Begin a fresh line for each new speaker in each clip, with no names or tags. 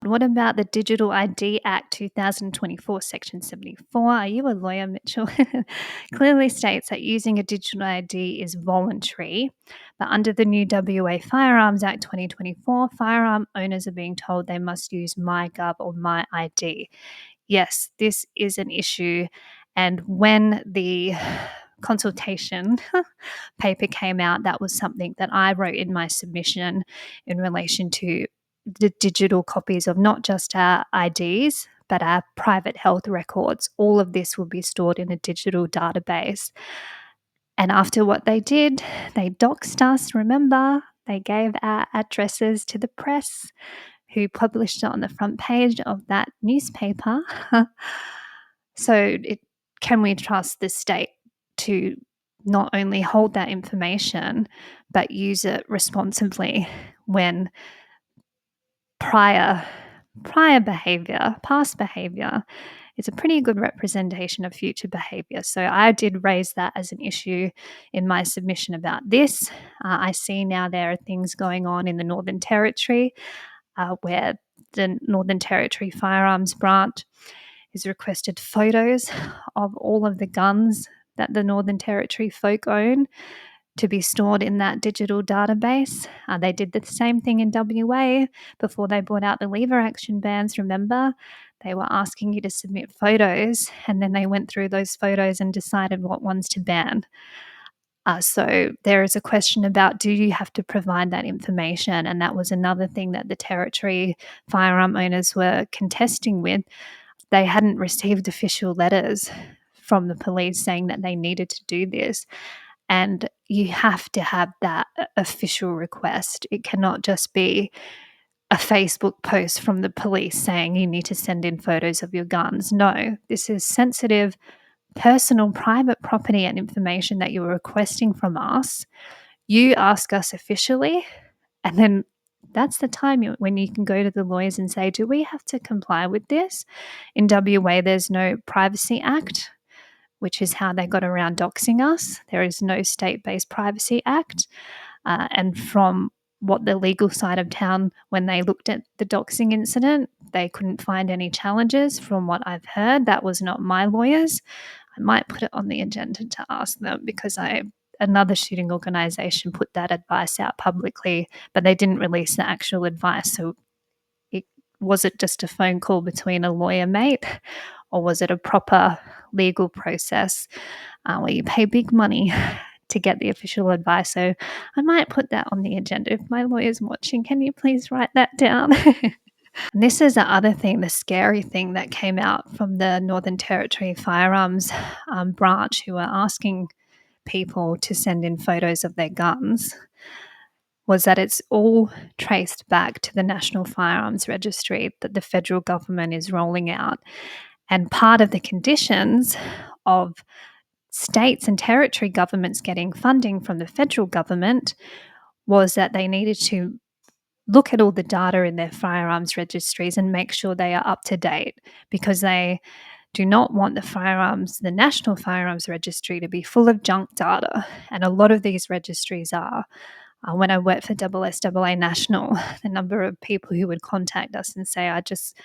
What about the Digital ID Act 2024, Section 74? Are you a lawyer, Mitchell? Clearly states that using a digital ID is voluntary, but under the new WA Firearms Act 2024, firearm owners are being told they must use MyGov or MyID. Yes, this is an issue. And when the consultation paper came out, that was something that I wrote in my submission in relation to the digital copies of not just our IDs, but our private health records. All of this will be stored in a digital database. And after what they did, they doxed us, remember? They gave our addresses to the press, who published it on the front page of that newspaper. So can we trust the state to not only hold that information, but use it responsibly when past behavior is a pretty good representation of future behavior. So I did raise that as an issue in my submission about this. I see now there are things going on in the Northern Territory where the Northern Territory Firearms Branch has requested photos of all of the guns that the Northern Territory folk own to be stored in that digital database. They did the same thing in WA before they brought out the lever action bans, remember? They were asking you to submit photos, and then they went through those photos and decided what ones to ban. So there is a question about, do you have to provide that information? And that was another thing that the Territory firearm owners were contesting with. They hadn't received official letters from the police saying that they needed to do this. And you have to have that official request. It cannot just be a Facebook post from the police saying you need to send in photos of your guns. No, this is sensitive, personal, private property and information that you're requesting from us. You ask us officially, and then that's the time when you can go to the lawyers and say, do we have to comply with this? In WA, there's no Privacy Act, which is how they got around doxing us. There is no state-based Privacy Act. And from what the legal side of town, when they looked at the doxing incident, they couldn't find any challenges from what I've heard. That was not my lawyers. I might put it on the agenda to ask them, because another shooting organisation put that advice out publicly, but they didn't release the actual advice. So was it just a phone call between a lawyer mate, or was it a proper legal process where you pay big money to get the official advice? So I might put that on the agenda. If my lawyer's watching, can you please write that down? And this is the other thing, the scary thing that came out from the Northern Territory Firearms Branch, who were asking people to send in photos of their guns, was that it's all traced back to the National Firearms Registry that the federal government is rolling out. And part of the conditions of states and territory governments getting funding from the federal government was that they needed to look at all the data in their firearms registries and make sure they are up to date, because they do not want the National Firearms Registry to be full of junk data. And a lot of these registries are. When I worked for SSAA National, the number of people who would contact us and say, I just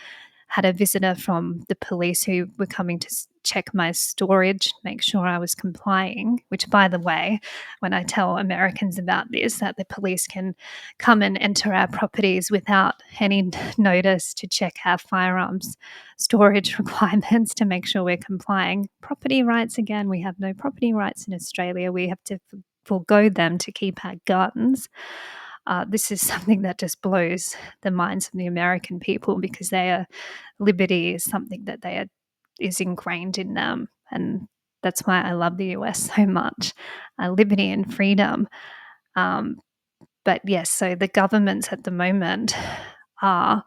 had a visitor from the police who were coming to check my storage, make sure I was complying, which, by the way, when I tell Americans about this, that the police can come and enter our properties without any notice to check our firearms storage requirements to make sure we're complying. Property rights, again, we have no property rights in Australia. We have to forego them to keep our guns. This is something that just blows the minds of the American people, because liberty is something that is ingrained in them, and that's why I love the US so much. Liberty and freedom. But yes, so the governments at the moment are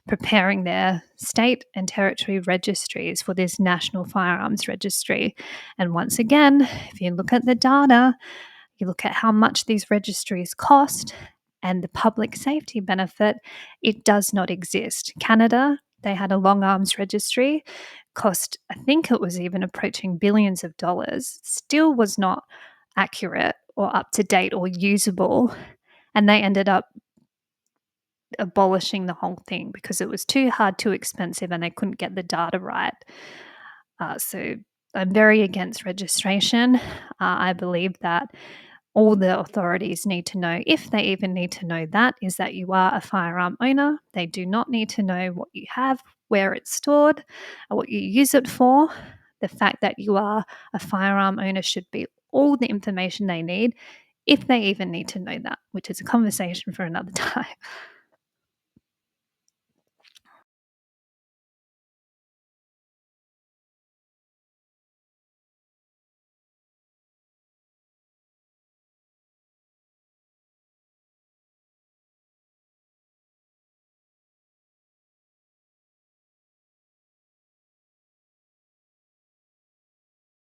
preparing their state and territory registries for this National Firearms Registry. And once again, if you look at the data, you look at how much these registries cost and the public safety benefit, it does not exist. Canada, they had a long arms registry, cost, I think it was even approaching billions of dollars, still was not accurate or up to date or usable. And they ended up abolishing the whole thing because it was too hard, too expensive, and they couldn't get the data right. So I'm very against registration. I believe that all the authorities need to know, if they even need to know that, is that you are a firearm owner. They do not need to know what you have, where it's stored, or what you use it for. The fact that you are a firearm owner should be all the information they need, if they even need to know that, which is a conversation for another time.